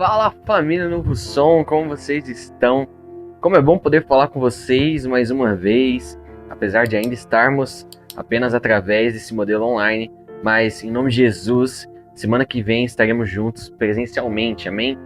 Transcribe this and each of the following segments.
Fala família Novo Som, como vocês estão? Como é bom poder falar com vocês mais uma vez, apesar de ainda estarmos apenas através desse modelo online, mas em nome de Jesus, semana que vem estaremos juntos presencialmente, amém?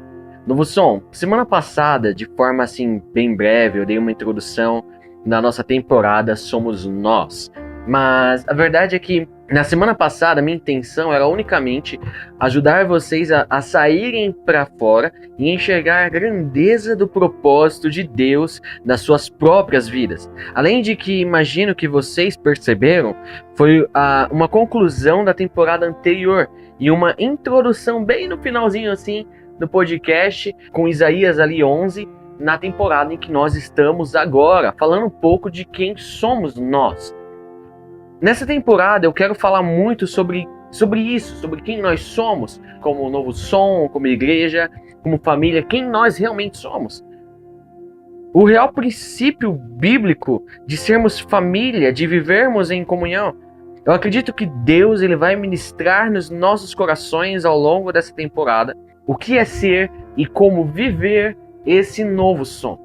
Novo Som, semana passada, de forma assim bem breve, eu dei uma introdução na nossa temporada Somos Nós, mas a verdade é que na semana passada, minha intenção era unicamente ajudar vocês a saírem para fora e enxergar a grandeza do propósito de Deus nas suas próprias vidas. Além de que, imagino que vocês perceberam, foi uma conclusão da temporada anterior e uma introdução bem no finalzinho assim do podcast com Isaías ali 11, na temporada em que nós estamos agora, falando um pouco de quem somos nós. Nessa temporada eu quero falar muito sobre isso, sobre quem nós somos, como Novo Som, como igreja, como família, quem nós realmente somos. O real princípio bíblico de sermos família, de vivermos em comunhão. Eu acredito que Deus ele vai ministrar nos nossos corações ao longo dessa temporada o que é ser e como viver esse novo som.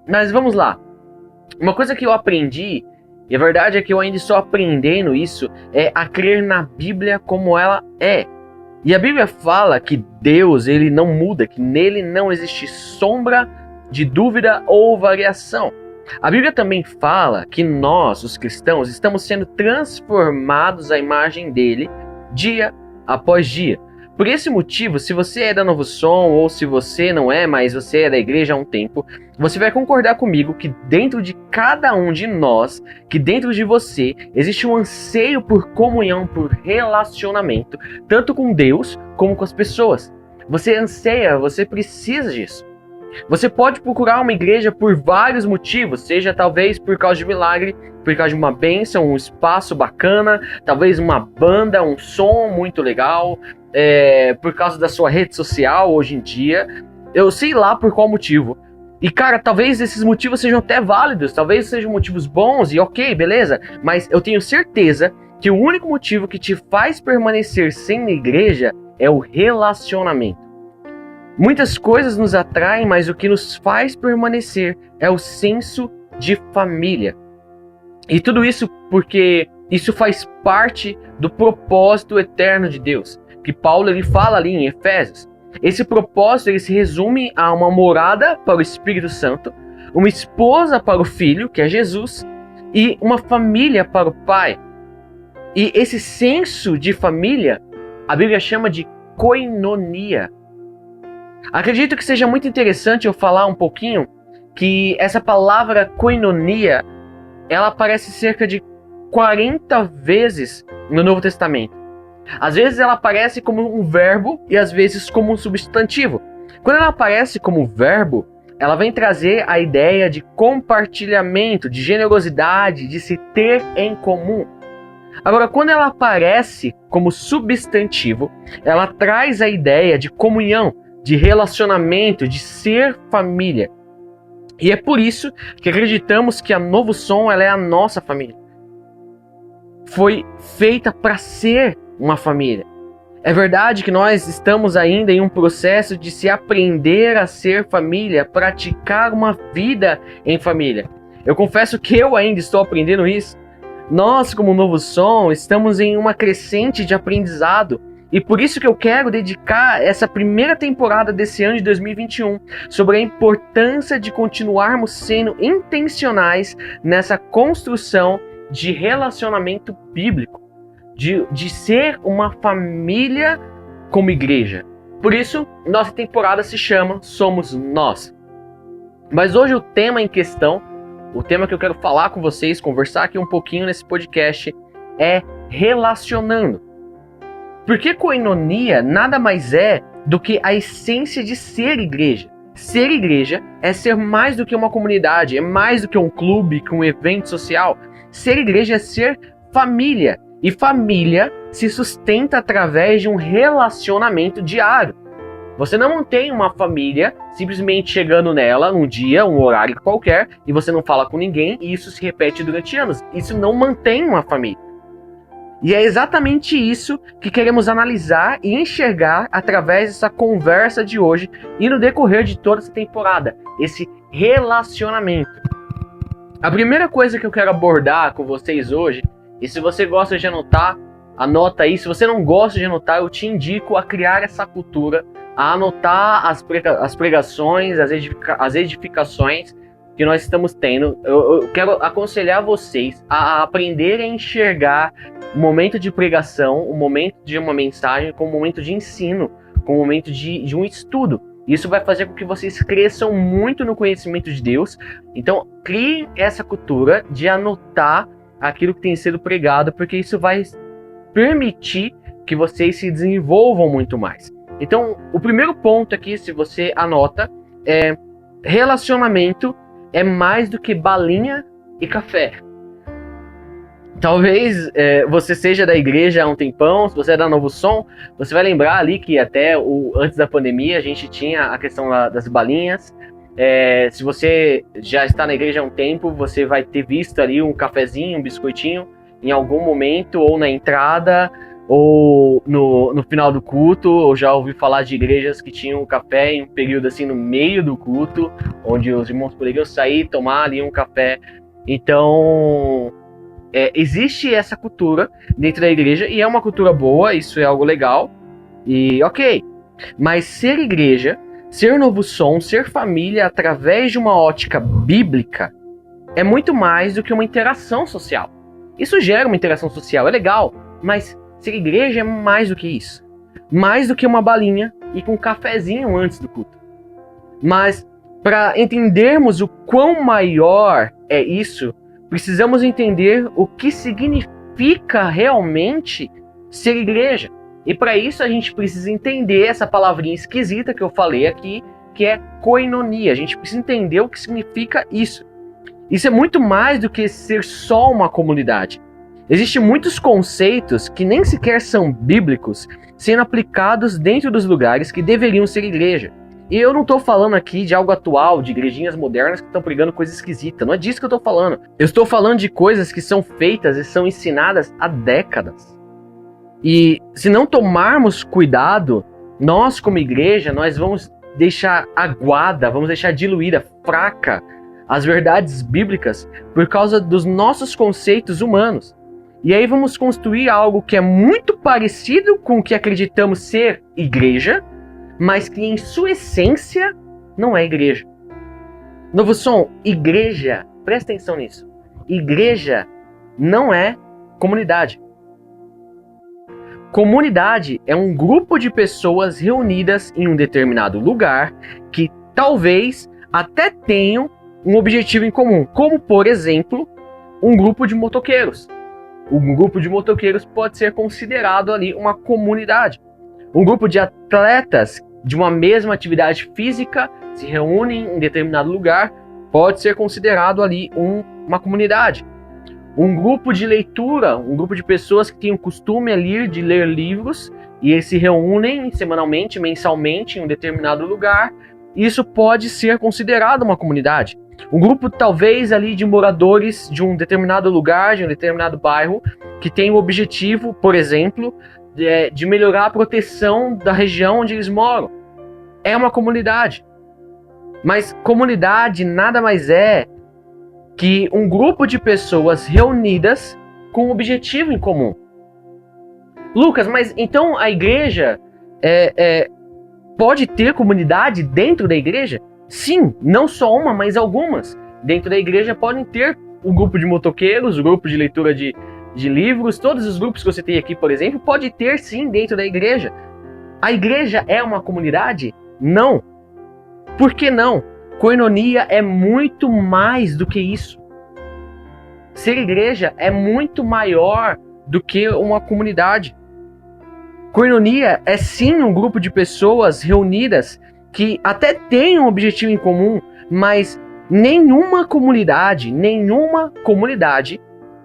Mas vamos lá. Uma coisa que eu aprendi, e a verdade é que eu ainda estou aprendendo isso, é a crer na Bíblia como ela é. E a Bíblia fala que Deus ele não muda, que nele não existe sombra de dúvida ou variação. A Bíblia também fala que nós, os cristãos, estamos sendo transformados à imagem dele dia após dia. Por esse motivo, se você é da Novo Som ou se você não é, mas você é da igreja há um tempo, você vai concordar comigo que dentro de cada um de nós, que dentro de você, existe um anseio por comunhão, por relacionamento, tanto com Deus como com as pessoas. Você anseia, você precisa disso. Você pode procurar uma igreja por vários motivos, seja talvez por causa de milagre, por causa de uma bênção, um espaço bacana, talvez uma banda, um som muito legal, por causa da sua rede social hoje em dia, eu sei lá por qual motivo. E cara, talvez esses motivos sejam até válidos, talvez sejam motivos bons e ok, beleza, mas eu tenho certeza que o único motivo que te faz permanecer sem a igreja é o relacionamento. Muitas coisas nos atraem, mas o que nos faz permanecer é o senso de família. E tudo isso porque isso faz parte do propósito eterno de Deus, que Paulo ele fala ali em Efésios. Esse propósito ele se resume a uma morada para o Espírito Santo, uma esposa para o Filho, que é Jesus, e uma família para o Pai. E esse senso de família, a Bíblia chama de koinonia. Acredito que seja muito interessante eu falar um pouquinho que essa palavra koinonia, ela aparece cerca de 40 vezes no Novo Testamento. Às vezes ela aparece como um verbo e às vezes como um substantivo. Quando ela aparece como verbo, ela vem trazer a ideia de compartilhamento, de generosidade, de se ter em comum. Agora, quando ela aparece como substantivo, ela traz a ideia de comunhão, de relacionamento, de ser família. E é por isso que acreditamos que a Novo Som ela é a nossa família. Foi feita para ser uma família. É verdade que nós estamos ainda em um processo de se aprender a ser família, praticar uma vida em família. Eu confesso que eu ainda estou aprendendo isso. Nós, como Novo Som, estamos em uma crescente de aprendizado. E por isso que eu quero dedicar essa primeira temporada desse ano de 2021 sobre a importância de continuarmos sendo intencionais nessa construção de relacionamento bíblico, de ser uma família como igreja. Por isso, nossa temporada se chama Somos Nós. Mas hoje o tema em questão, o tema que eu quero falar com vocês, conversar aqui um pouquinho nesse podcast, é relacionando. Porque koinonia nada mais é do que a essência de ser igreja. Ser igreja é ser mais do que uma comunidade, é mais do que um clube, que um evento social. Ser igreja é ser família. E família se sustenta através de um relacionamento diário. Você não mantém uma família simplesmente chegando nela num dia, um horário qualquer, e você não fala com ninguém, e isso se repete durante anos. Isso não mantém uma família. E é exatamente isso que queremos analisar e enxergar através dessa conversa de hoje e no decorrer de toda essa temporada, esse relacionamento. A primeira coisa que eu quero abordar com vocês hoje, e se você gosta de anotar, anota aí. Se você não gosta de anotar, eu te indico a criar essa cultura, a anotar as pregações, as edificações que nós estamos tendo. Eu quero aconselhar vocês a aprender a enxergar o momento de pregação, o momento de uma mensagem, como um momento de ensino, como um momento de um estudo. Isso vai fazer com que vocês cresçam muito no conhecimento de Deus. Então, crie essa cultura de anotar aquilo que tem sido pregado, porque isso vai permitir que vocês se desenvolvam muito mais. Então, o primeiro ponto aqui, se você anota, é relacionamento é mais do que balinha e café. Talvez você seja da igreja há um tempão, se você é da Novo Som, você vai lembrar ali que até antes da pandemia a gente tinha a questão das balinhas. Se você já está na igreja há um tempo, você vai ter visto ali um cafezinho, um biscoitinho em algum momento, ou na entrada, ou no final do culto. Eu já ouvi falar de igrejas que tinham café em um período assim no meio do culto, onde os irmãos poderiam sair e tomar ali um café. Então, existe essa cultura dentro da igreja, e é uma cultura boa, isso é algo legal, e ok. Mas ser igreja, ser Novo Som, ser família através de uma ótica bíblica é muito mais do que uma interação social. Isso gera uma interação social, é legal, mas ser igreja é mais do que isso. Mais do que uma balinha e com um cafezinho antes do culto. Mas para entendermos o quão maior é isso, precisamos entender o que significa realmente ser igreja. E para isso a gente precisa entender essa palavrinha esquisita que eu falei aqui, que é koinonia. A gente precisa entender o que significa isso. Isso é muito mais do que ser só uma comunidade. Existem muitos conceitos que nem sequer são bíblicos sendo aplicados dentro dos lugares que deveriam ser igreja. E eu não estou falando aqui de algo atual, de igrejinhas modernas que estão pregando coisa esquisita. Não é disso que eu estou falando. Eu estou falando de coisas que são feitas e são ensinadas há décadas. E se não tomarmos cuidado, nós como igreja, nós vamos deixar aguada, vamos deixar diluída, fraca, as verdades bíblicas por causa dos nossos conceitos humanos. E aí vamos construir algo que é muito parecido com o que acreditamos ser igreja, mas que em sua essência não é igreja. Novo Som, igreja, presta atenção nisso. Igreja não é comunidade. Comunidade é um grupo de pessoas reunidas em um determinado lugar que talvez até tenham um objetivo em comum, como por exemplo, um grupo de motoqueiros. Um grupo de motoqueiros pode ser considerado ali uma comunidade. Um grupo de atletas de uma mesma atividade física se reúnem em determinado lugar, pode ser considerado ali uma comunidade. Um grupo de leitura, um grupo de pessoas que têm o costume ali de ler livros e eles se reúnem semanalmente, mensalmente em um determinado lugar, isso pode ser considerado uma comunidade. Um grupo talvez ali de moradores de um determinado lugar, de um determinado bairro, que tem o objetivo, por exemplo, de melhorar a proteção da região onde eles moram. É uma comunidade. Mas comunidade nada mais é que um grupo de pessoas reunidas com um objetivo em comum. Lucas, mas então a igreja pode ter comunidade dentro da igreja? Sim, não só uma, mas algumas. Dentro da igreja podem ter o grupo de motoqueiros, o grupo de leitura de livros, todos os grupos que você tem aqui, por exemplo, pode ter sim dentro da igreja. A igreja é uma comunidade? Não. Por que não? Koinonia é muito mais do que isso. Ser igreja é muito maior do que uma comunidade. Koinonia é sim um grupo de pessoas reunidas que até têm um objetivo em comum, mas nenhuma comunidade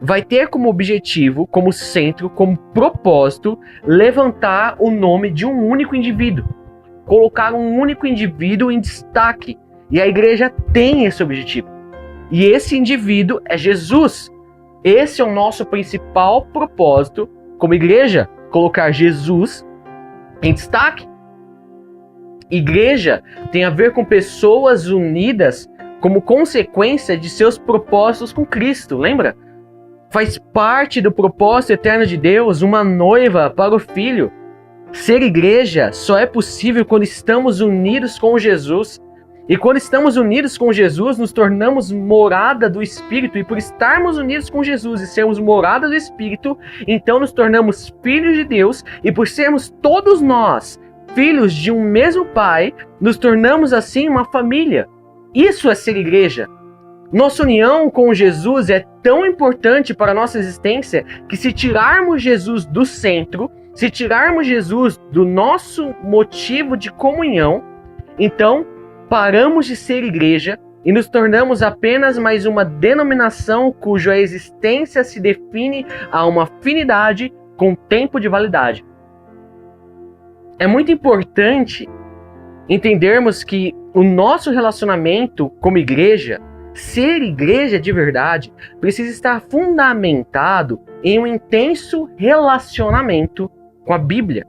vai ter como objetivo, como centro, como propósito, levantar o nome de um único indivíduo. Colocar um único indivíduo em destaque. E a igreja tem esse objetivo. E esse indivíduo é Jesus. Esse é o nosso principal propósito como igreja, colocar Jesus em destaque. Igreja tem a ver com pessoas unidas como consequência de seus propósitos com Cristo, lembra? Faz parte do propósito eterno de Deus, uma noiva para o Filho. Ser igreja só é possível quando estamos unidos com Jesus. E quando estamos unidos com Jesus, nos tornamos morada do Espírito. E por estarmos unidos com Jesus e sermos morada do Espírito, então nos tornamos filhos de Deus. E por sermos todos nós filhos de um mesmo Pai, nos tornamos assim uma família. Isso é ser igreja. Nossa união com Jesus é tão importante para a nossa existência que se tirarmos Jesus do centro, se tirarmos Jesus do nosso motivo de comunhão, então paramos de ser igreja e nos tornamos apenas mais uma denominação cuja existência se define a uma afinidade com tempo de validade. É muito importante entendermos que o nosso relacionamento como igreja, ser igreja de verdade, precisa estar fundamentado em um intenso relacionamento com a Bíblia.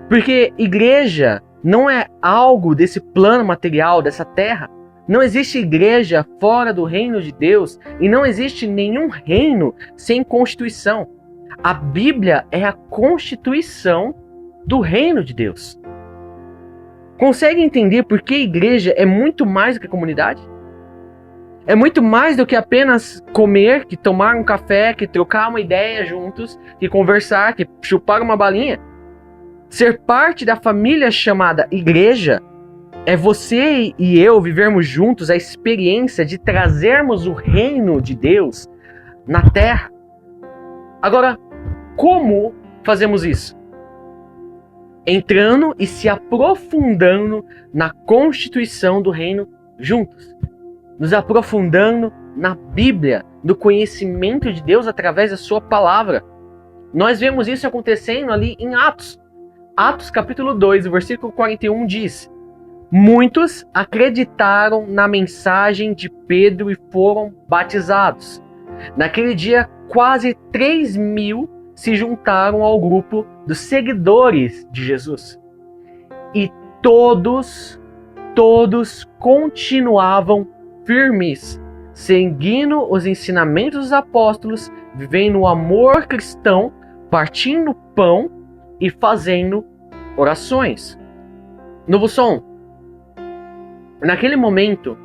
Porque igreja não é algo desse plano material, dessa terra. Não existe igreja fora do reino de Deus e não existe nenhum reino sem constituição. A Bíblia é a constituição do reino de Deus. Consegue entender por que igreja é muito mais do que comunidade? É muito mais do que apenas comer, que tomar um café, que trocar uma ideia juntos, que conversar, que chupar uma balinha. Ser parte da família chamada igreja é você e eu vivermos juntos a experiência de trazermos o reino de Deus na terra. Agora, como fazemos isso? Entrando e se aprofundando na constituição do reino juntos. Nos aprofundando na Bíblia, no conhecimento de Deus através da sua palavra. Nós vemos isso acontecendo ali em Atos. Atos capítulo 2, o versículo 41 diz: muitos acreditaram na mensagem de Pedro e foram batizados. Naquele dia, quase 3.000 se juntaram ao grupo dos seguidores de Jesus. E todos continuavam firmes, seguindo os ensinamentos dos apóstolos, vivendo o amor cristão, partindo pão e fazendo orações. Novo som. Naquele momento,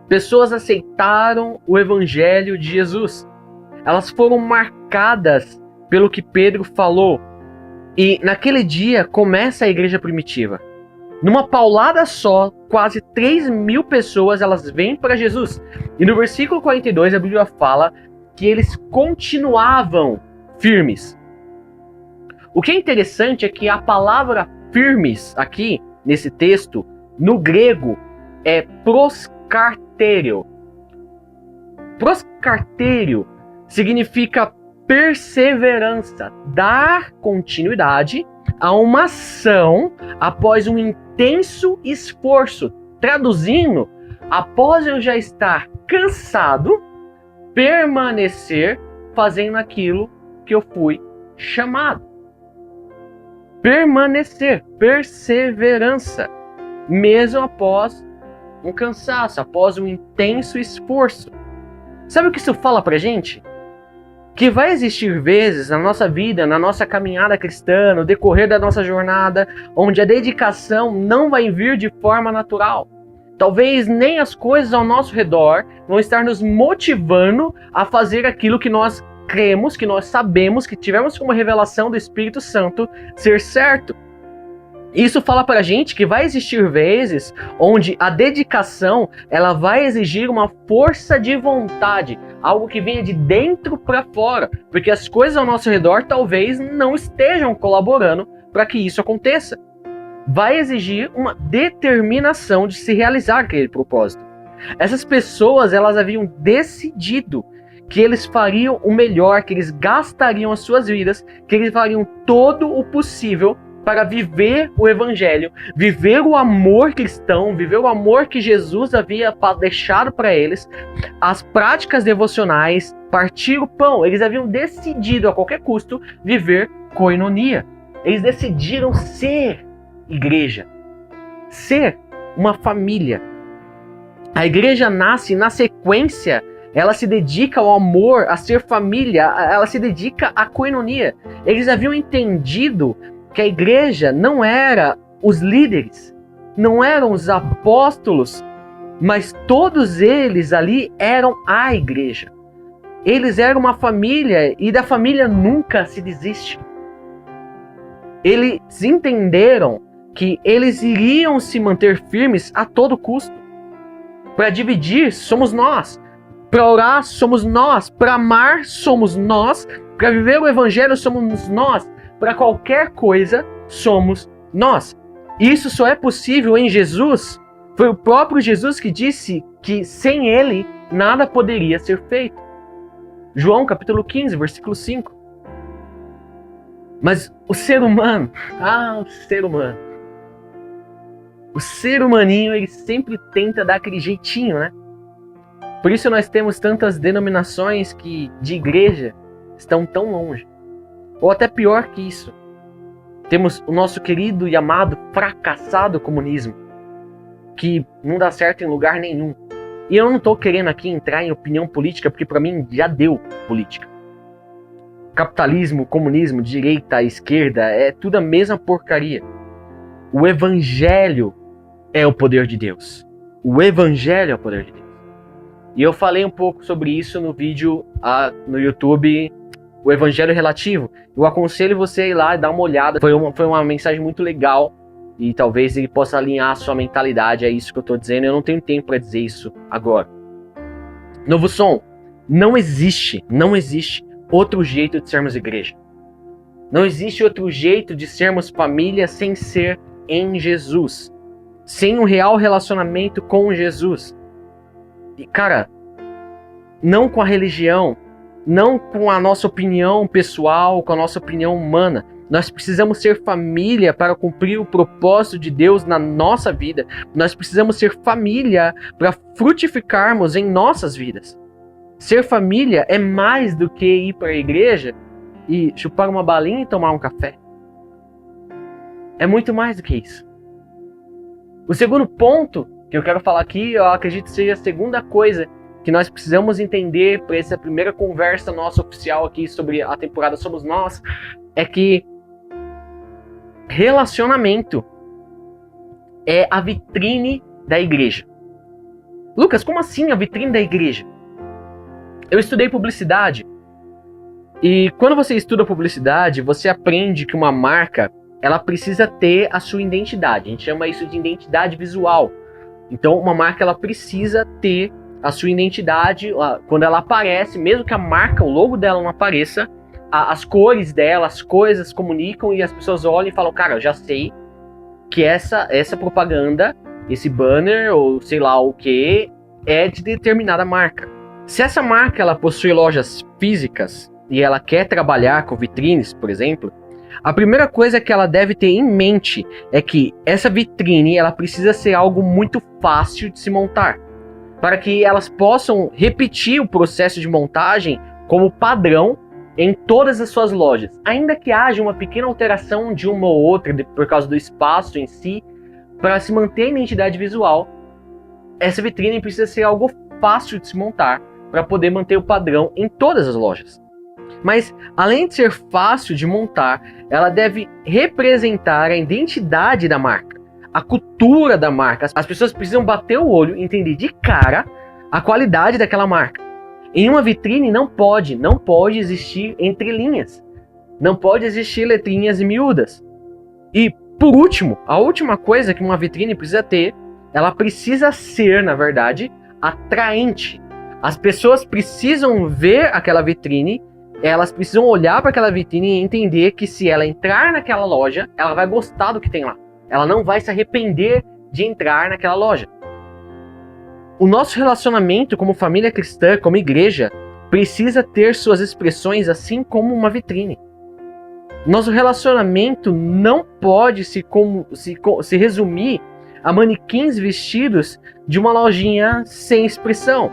pessoas aceitaram o evangelho de Jesus. Elas foram marcadas pelo que Pedro falou. E naquele dia começa a igreja primitiva. Numa paulada só, quase 3.000 pessoas elas vêm para Jesus. E no versículo 42 a Bíblia fala que eles continuavam firmes. O que é interessante é que a palavra firmes aqui, nesse texto, no grego, é proskarterio. Proskarterio significa perseverança, dar continuidade a uma ação após um intenso esforço. Traduzindo, após eu já estar cansado, permanecer fazendo aquilo que eu fui chamado. Permanecer, perseverança, mesmo após um cansaço, após um intenso esforço. Sabe o que isso fala pra gente? Que vai existir vezes na nossa vida, na nossa caminhada cristã, no decorrer da nossa jornada, onde a dedicação não vai vir de forma natural. Talvez nem as coisas ao nosso redor vão estar nos motivando a fazer aquilo que nós cremos, que nós sabemos, que tivemos como revelação do Espírito Santo ser certo. Isso fala pra gente que vai existir vezes onde a dedicação ela vai exigir uma força de vontade, algo que venha de dentro para fora, porque as coisas ao nosso redor talvez não estejam colaborando para que isso aconteça. Vai exigir uma determinação de se realizar aquele propósito. Essas pessoas elas haviam decidido que eles fariam o melhor, que eles gastariam as suas vidas, que eles fariam todo o possível para viver o evangelho, viver o amor cristão, viver o amor que Jesus havia deixado para eles, as práticas devocionais, partir o pão. Eles haviam decidido a qualquer custo viver koinonia. Eles decidiram ser igreja, ser uma família. A igreja nasce, na sequência, ela se dedica ao amor, a ser família, ela se dedica à koinonia. Eles haviam entendido que a igreja não era os líderes, não eram os apóstolos, mas todos eles ali eram a igreja. Eles eram uma família e da família nunca se desiste. Eles entenderam que eles iriam se manter firmes a todo custo. Para dividir, somos nós. Para orar, somos nós. Para amar, somos nós. Para viver o evangelho, somos nós. Para qualquer coisa, somos nós. Isso só é possível em Jesus. Foi o próprio Jesus que disse que sem ele, nada poderia ser feito. João capítulo 15, versículo 5. Mas o ser humano, o ser humaninho, ele sempre tenta dar aquele jeitinho, né? Por isso nós temos tantas denominações que de igreja estão tão longe. Ou até pior que isso. Temos o nosso querido e amado fracassado comunismo, que não dá certo em lugar nenhum. E eu não estou querendo aqui entrar em opinião política, porque para mim já deu política. Capitalismo, comunismo, direita, esquerda, é tudo a mesma porcaria. O evangelho é o poder de Deus. O evangelho é o poder de Deus. E eu falei um pouco sobre isso no vídeo no YouTube, o Evangelho Relativo. Eu aconselho você a ir lá e dar uma olhada. Foi uma mensagem muito legal e talvez ele possa alinhar a sua mentalidade. É isso que eu estou dizendo. Eu não tenho tempo para dizer isso agora. Novo Som, não existe outro jeito de sermos igreja. Não existe outro jeito de sermos família sem ser em Jesus. Sem um real relacionamento com Jesus. E, cara, não com a religião, não com a nossa opinião pessoal, com a nossa opinião humana. Nós precisamos ser família para cumprir o propósito de Deus na nossa vida. Nós precisamos ser família para frutificarmos em nossas vidas. Ser família é mais do que ir para a igreja e chupar uma balinha e tomar um café. É muito mais do que isso. O segundo ponto que eu quero falar aqui, eu acredito que seja a segunda coisa que nós precisamos entender para essa primeira conversa nossa oficial aqui sobre a temporada Somos Nós, é que relacionamento é a vitrine da igreja. Lucas, como assim a vitrine da igreja? Eu estudei publicidade e quando você estuda publicidade, você aprende que uma marca, ela precisa ter a sua identidade. A gente chama isso de identidade visual. Então, uma marca, ela precisa ter a sua identidade. Quando ela aparece, mesmo que a marca, o logo dela não apareça, as cores dela, as coisas comunicam e as pessoas olham e falam, cara, eu já sei que essa propaganda, esse banner, ou sei lá o que, é de determinada marca. Se essa marca, ela possui lojas físicas e ela quer trabalhar com vitrines, por exemplo, a primeira coisa que ela deve ter em mente é que essa vitrine, ela precisa ser algo muito fácil de se montar, para que elas possam repetir o processo de montagem como padrão em todas as suas lojas. Ainda que haja uma pequena alteração de uma ou outra por causa do espaço em si, para se manter a identidade visual, essa vitrine precisa ser algo fácil de se montar para poder manter o padrão em todas as lojas. Mas, além de ser fácil de montar, ela deve representar a identidade da marca, a cultura da marca. As pessoas precisam bater o olho e entender de cara a qualidade daquela marca. Em uma vitrine não pode existir entrelinhas, não pode existir letrinhas miúdas. E, por último, a última coisa que uma vitrine precisa ter, ela precisa ser, na verdade, atraente. As pessoas precisam ver aquela vitrine, elas precisam olhar para aquela vitrine e entender que se ela entrar naquela loja, ela vai gostar do que tem lá. Ela não vai se arrepender de entrar naquela loja. O nosso relacionamento como família cristã, como igreja, precisa ter suas expressões assim como uma vitrine. Nosso relacionamento não pode se resumir a manequins vestidos de uma lojinha sem expressão.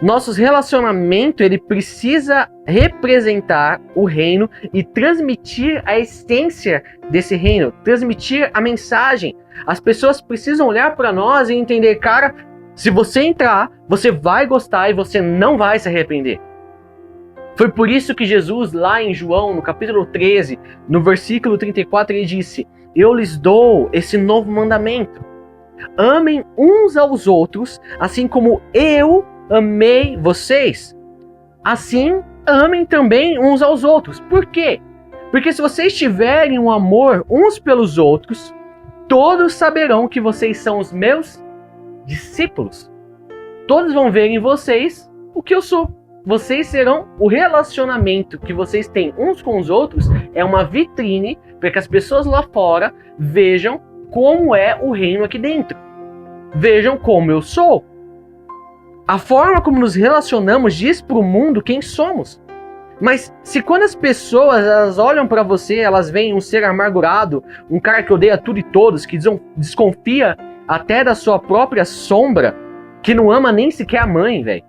Nossos relacionamentos, ele precisa representar o reino e transmitir a essência desse reino, transmitir a mensagem. As pessoas precisam olhar para nós e entender, cara, se você entrar, você vai gostar e você não vai se arrepender. Foi por isso que Jesus, lá em João, no capítulo 13, no versículo 34, ele disse: eu lhes dou esse novo mandamento. Amem uns aos outros, assim como eu amei vocês. Assim, amem também uns aos outros. Por quê? Porque se vocês tiverem um amor uns pelos outros, todos saberão que vocês são os meus discípulos. Todos vão ver em vocês o que eu sou. Vocês serão o relacionamento que vocês têm uns com os outros é uma vitrine para que as pessoas lá fora vejam como é o reino aqui dentro. Vejam como eu sou. A forma como nos relacionamos diz para o mundo quem somos. Mas se quando as pessoas elas olham para você, elas veem um ser amargurado, um cara que odeia tudo e todos, que desconfia até da sua própria sombra, que não ama nem sequer a mãe, velho.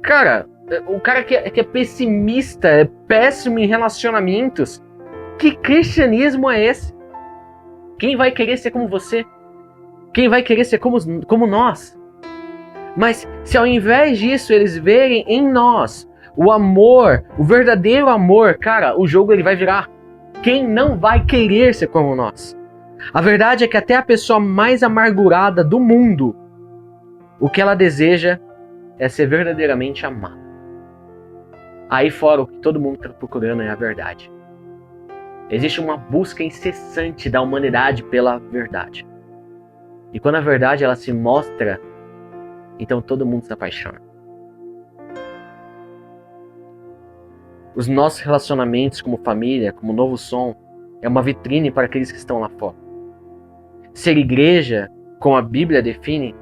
Cara, o cara que é pessimista, é péssimo em relacionamentos. Que cristianismo é esse? Quem vai querer ser como você? Quem vai querer ser como nós? Mas se ao invés disso eles verem em nós o amor, o verdadeiro amor, cara, o jogo ele vai virar. Quem não vai querer ser como nós? A verdade é que até a pessoa mais amargurada do mundo, o que ela deseja é ser verdadeiramente amada. Aí fora o que todo mundo está procurando é a verdade. Existe uma busca incessante da humanidade pela verdade. E quando a verdade ela se mostra, então todo mundo se apaixona. Os nossos relacionamentos como família, como Novo Som, é uma vitrine para aqueles que estão lá fora. Ser igreja, como a Bíblia define,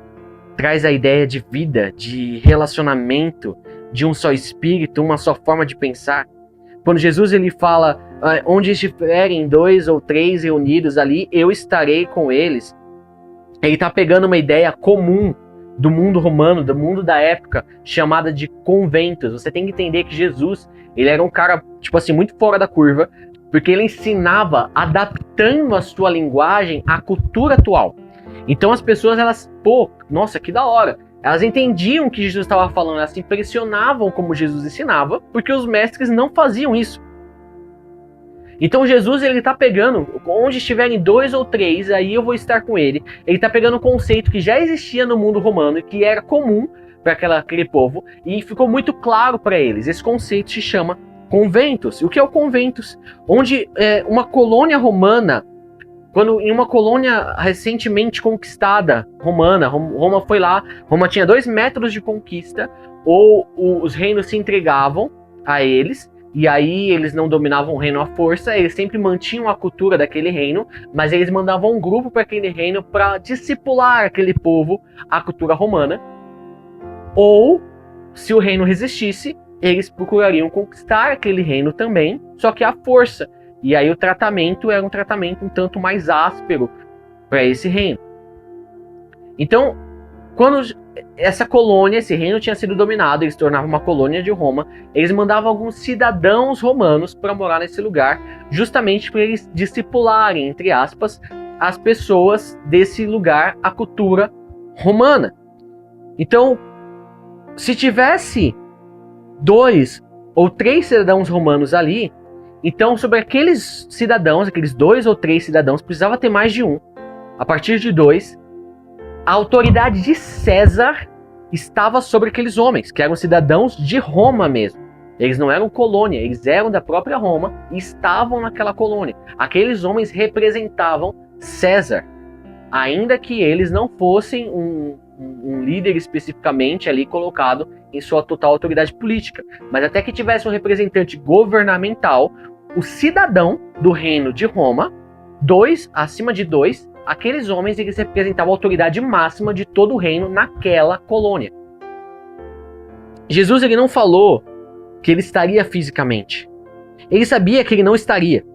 traz a ideia de vida, de relacionamento, de um só espírito, uma só forma de pensar. Quando Jesus ele fala, onde estiverem 2 ou 3 reunidos ali, eu estarei com eles. Ele está pegando uma ideia comum do mundo romano, do mundo da época, chamada de conventos. Você tem que entender que Jesus, ele era um cara, tipo assim, muito fora da curva, porque ele ensinava adaptando a sua linguagem à cultura atual. Então as pessoas, elas, nossa, que da hora. Elas entendiam o que Jesus estava falando, elas se impressionavam como Jesus ensinava, porque os mestres não faziam isso. Então Jesus, ele está pegando, onde estiverem 2 ou 3, aí eu vou estar com ele. Ele está pegando um conceito que já existia no mundo romano e que era comum para aquele povo, e ficou muito claro para eles. Esse conceito se chama conventos. E o que é o conventos? Onde uma colônia romana, quando em uma colônia recentemente conquistada romana, Roma foi lá, Roma tinha 2 métodos de conquista, ou os reinos se entregavam a eles, e aí eles não dominavam o reino à força, eles sempre mantinham a cultura daquele reino, mas eles mandavam um grupo para aquele reino para discipular aquele povo à cultura romana. Ou, se o reino resistisse, eles procurariam conquistar aquele reino também, só que à força. E aí o tratamento era um tratamento um tanto mais áspero para esse reino. Então, quando essa colônia, esse reino tinha sido dominado, ele se tornava uma colônia de Roma, eles mandavam alguns cidadãos romanos para morar nesse lugar, justamente para eles discipularem, entre aspas, as pessoas desse lugar, a cultura romana. Então, se tivesse 2 ou 3 cidadãos romanos ali, então sobre aqueles cidadãos, aqueles 2 ou 3 cidadãos, precisava ter mais de um. A partir de 2, a autoridade de César estava sobre aqueles homens, que eram cidadãos de Roma mesmo. Eles não eram colônia, eles eram da própria Roma e estavam naquela colônia. Aqueles homens representavam César, ainda que eles não fossem um líder especificamente ali colocado em sua total autoridade política. Mas até que tivesse um representante governamental, o cidadão do reino de Roma, 2, acima de 2, aqueles homens eles representavam a autoridade máxima de todo o reino naquela colônia. Jesus ele não falou que ele estaria fisicamente. Ele sabia que ele não estaria.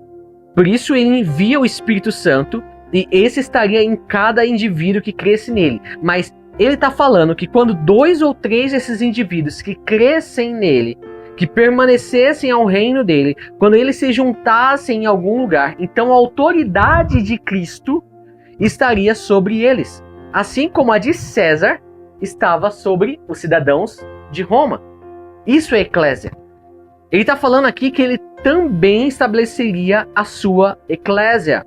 Por isso ele envia o Espírito Santo e esse estaria em cada indivíduo que cresce nele. Mas ele está falando que quando 2 ou 3 desses indivíduos que crescem nele, que permanecessem ao reino dele, quando eles se juntassem em algum lugar, então a autoridade de Cristo estaria sobre eles, assim como a de César estava sobre os cidadãos de Roma. Isso é eclésia. Ele está falando aqui que ele também estabeleceria a sua eclésia.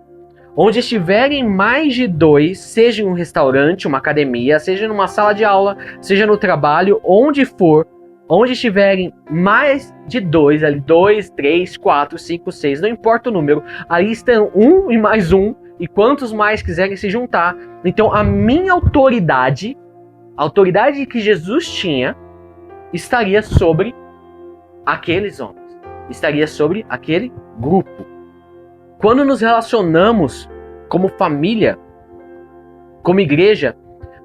Onde estiverem mais de 2, seja em um restaurante, uma academia, seja numa sala de aula, seja no trabalho, onde for, onde estiverem mais de 2, ali 2, 3, 4, 5, 6, não importa o número, ali estão 1 e mais 1, e quantos mais quiserem se juntar. Então a minha autoridade, a autoridade que Jesus tinha, estaria sobre aqueles homens, estaria sobre aquele grupo. Quando nos relacionamos como família, como igreja,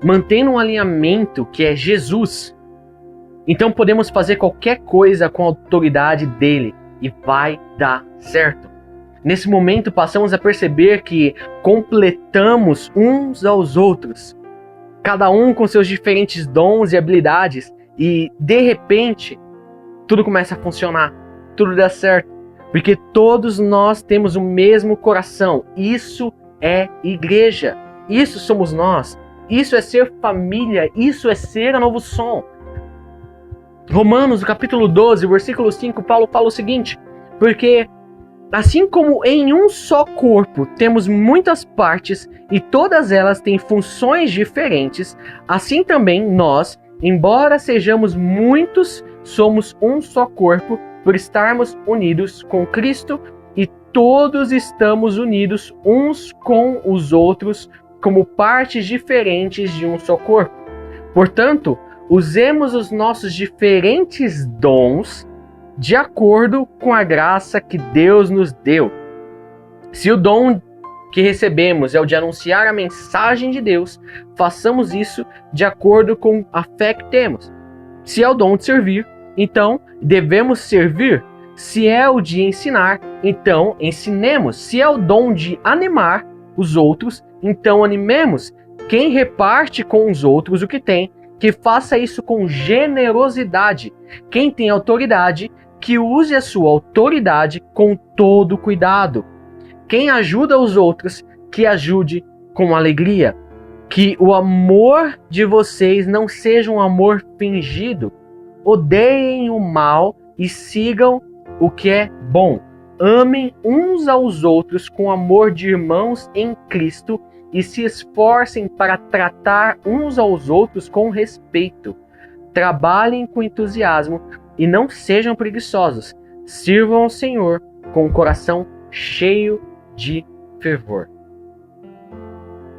mantendo um alinhamento que é Jesus, então podemos fazer qualquer coisa com a autoridade dele e vai dar certo. Nesse momento passamos a perceber que completamos uns aos outros, cada um com seus diferentes dons e habilidades, e de repente tudo começa a funcionar, tudo dá certo. Porque todos nós temos o mesmo coração. Isso é igreja. Isso somos nós. Isso é ser família. Isso é ser a Novo Som. Romanos, capítulo 12, versículo 5, Paulo fala o seguinte: porque assim como em um só corpo temos muitas partes e todas elas têm funções diferentes, assim também nós, embora sejamos muitos, somos um só corpo, por estarmos unidos com Cristo, e todos estamos unidos uns com os outros como partes diferentes de um só corpo. Portanto, usemos os nossos diferentes dons de acordo com a graça que Deus nos deu. Se o dom que recebemos é o de anunciar a mensagem de Deus, façamos isso de acordo com a fé que temos. Se é o dom de servir, então devemos servir. Se é o de ensinar, então ensinemos. Se é o dom de animar os outros, então animemos. Quem reparte com os outros o que tem, que faça isso com generosidade. Quem tem autoridade, que use a sua autoridade com todo cuidado. Quem ajuda os outros, que ajude com alegria. Que o amor de vocês não seja um amor fingido. Odeiem o mal e sigam o que é bom. Amem uns aos outros com amor de irmãos em Cristo e se esforcem para tratar uns aos outros com respeito. Trabalhem com entusiasmo e não sejam preguiçosos. Sirvam ao Senhor com o coração cheio de fervor.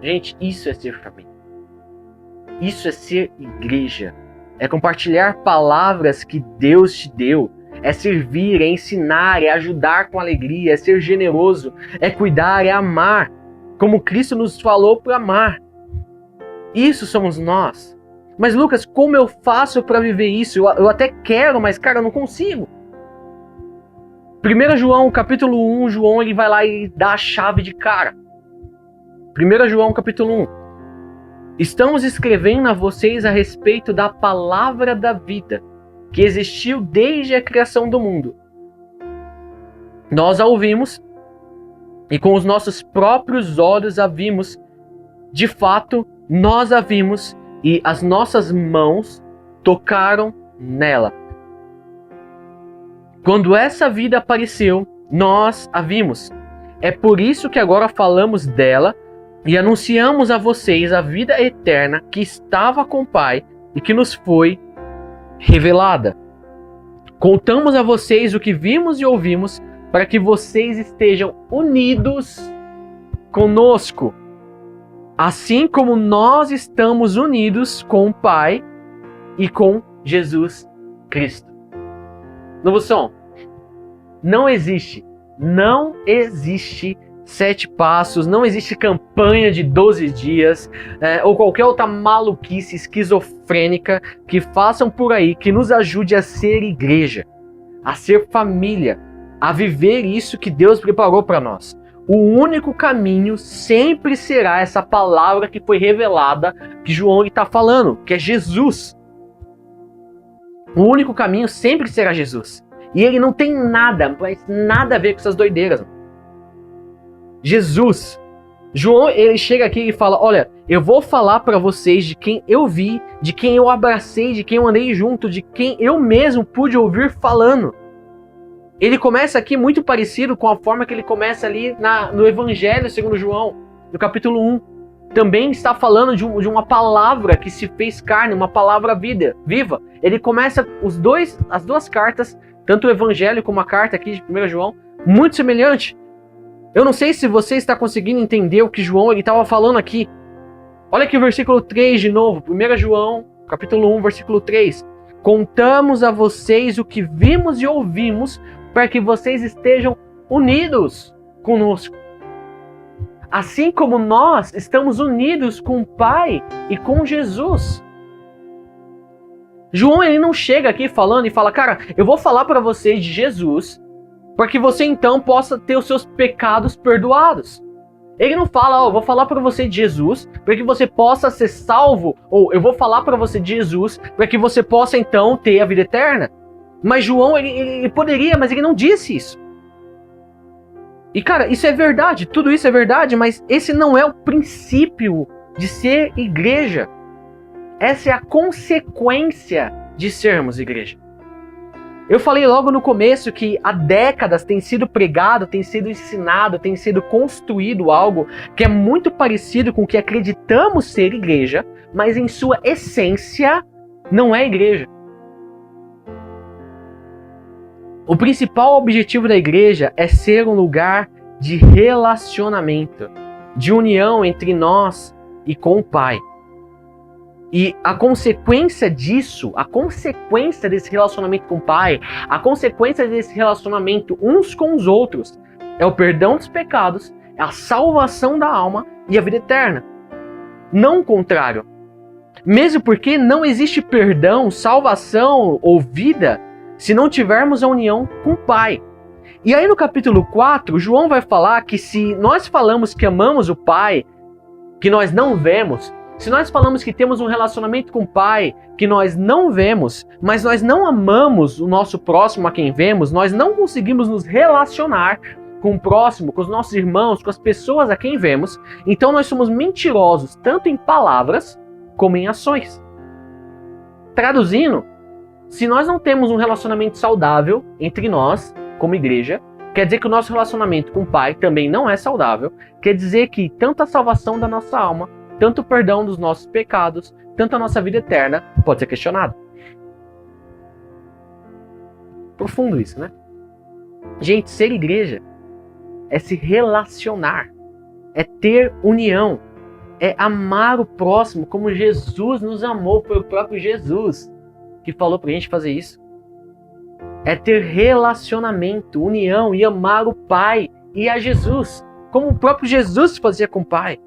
Gente, isso é ser família. Isso é ser igreja. É compartilhar palavras que Deus te deu. É servir, é ensinar, é ajudar com alegria, é ser generoso, é cuidar, é amar. Como Cristo nos falou para amar. Isso somos nós. Mas Lucas, como eu faço para viver isso? Eu até quero, mas cara, eu não consigo. 1 João capítulo 1, João ele vai lá e dá a chave de cara. 1 João capítulo 1. Estamos escrevendo a vocês a respeito da palavra da vida, que existiu desde a criação do mundo. Nós a ouvimos e com os nossos próprios olhos a vimos. De fato, nós a vimos e as nossas mãos tocaram nela. Quando essa vida apareceu, nós a vimos. É por isso que agora falamos dela e anunciamos a vocês a vida eterna que estava com o Pai e que nos foi revelada. Contamos a vocês o que vimos e ouvimos para que vocês estejam unidos conosco, assim como nós estamos unidos com o Pai e com Jesus Cristo. Novo Som, não existe 7 passos, não existe campanha de 12 dias, ou qualquer outra maluquice esquizofrênica que façam por aí, que nos ajude a ser igreja, a ser família, a viver isso que Deus preparou para nós. O único caminho sempre será essa palavra que foi revelada, que João está falando, que é Jesus. O único caminho sempre será Jesus. E ele não tem nada, mas nada a ver com essas doideiras. Jesus. João, ele chega aqui e fala, olha, eu vou falar para vocês de quem eu vi, de quem eu abracei, de quem eu andei junto, de quem eu mesmo pude ouvir falando. Ele começa aqui muito parecido com a forma que ele começa ali no Evangelho segundo João, no capítulo 1. Também está falando de uma palavra que se fez carne, uma palavra viva. Ele começa as duas cartas, tanto o Evangelho como a carta aqui de 1 João, muito semelhante. Eu não sei se você está conseguindo entender o que João estava falando aqui. Olha aqui o versículo 3 de novo, 1 João, capítulo 1, versículo 3. Contamos a vocês o que vimos e ouvimos, para que vocês estejam unidos conosco. Assim como nós estamos unidos com o Pai e com Jesus. João, ele não chega aqui falando e fala, cara, eu vou falar para vocês de Jesus, para que você então possa ter os seus pecados perdoados. Ele não fala, eu vou falar para você de Jesus, para que você possa ser salvo, ou eu vou falar para você de Jesus, para que você possa então ter a vida eterna. Mas João, ele poderia, mas ele não disse isso. E cara, isso é verdade, tudo isso é verdade, mas esse não é o princípio de ser igreja. Essa é a consequência de sermos igreja. Eu falei logo no começo que há décadas tem sido pregado, tem sido ensinado, tem sido construído algo que é muito parecido com o que acreditamos ser igreja, mas em sua essência não é igreja. O principal objetivo da igreja é ser um lugar de relacionamento, de união entre nós e com o Pai. E a consequência disso, a consequência desse relacionamento com o Pai, a consequência desse relacionamento uns com os outros, é o perdão dos pecados, é a salvação da alma e a vida eterna. Não o contrário. Mesmo porque não existe perdão, salvação ou vida se não tivermos a união com o Pai. E aí no capítulo 4, João vai falar que se nós falamos que amamos o Pai, que nós não vemos, se nós falamos que temos um relacionamento com o Pai que nós não vemos, mas nós não amamos o nosso próximo a quem vemos, nós não conseguimos nos relacionar com o próximo, com os nossos irmãos, com as pessoas a quem vemos, então nós somos mentirosos tanto em palavras como em ações. Traduzindo, se nós não temos um relacionamento saudável entre nós, como igreja, quer dizer que o nosso relacionamento com o Pai também não é saudável, quer dizer que tanto a salvação da nossa alma, tanto o perdão dos nossos pecados, tanto a nossa vida eterna pode ser questionado. Profundo isso, né? Gente, ser igreja é se relacionar, é ter união, é amar o próximo como Jesus nos amou, foi o próprio Jesus que falou pra gente fazer isso. É ter relacionamento, união e amar o Pai e a Jesus, como o próprio Jesus fazia com o Pai.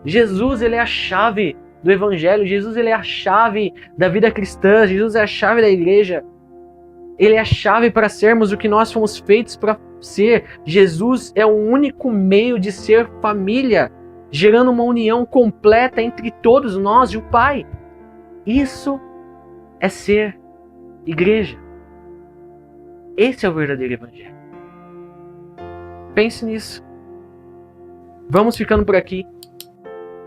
Jesus, ele é a chave do Evangelho, Jesus, ele é a chave da vida cristã, Jesus é a chave da igreja. Ele é a chave para sermos o que nós fomos feitos para ser. Jesus é o único meio de ser família, gerando uma união completa entre todos nós e o Pai. Isso é ser igreja. Esse é o verdadeiro evangelho. Pense nisso. Vamos ficando por aqui.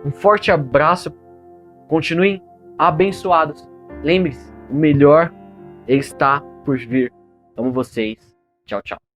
Um forte abraço. Continuem abençoados. Lembre-se, o melhor está por vir. Amo vocês. Tchau, tchau.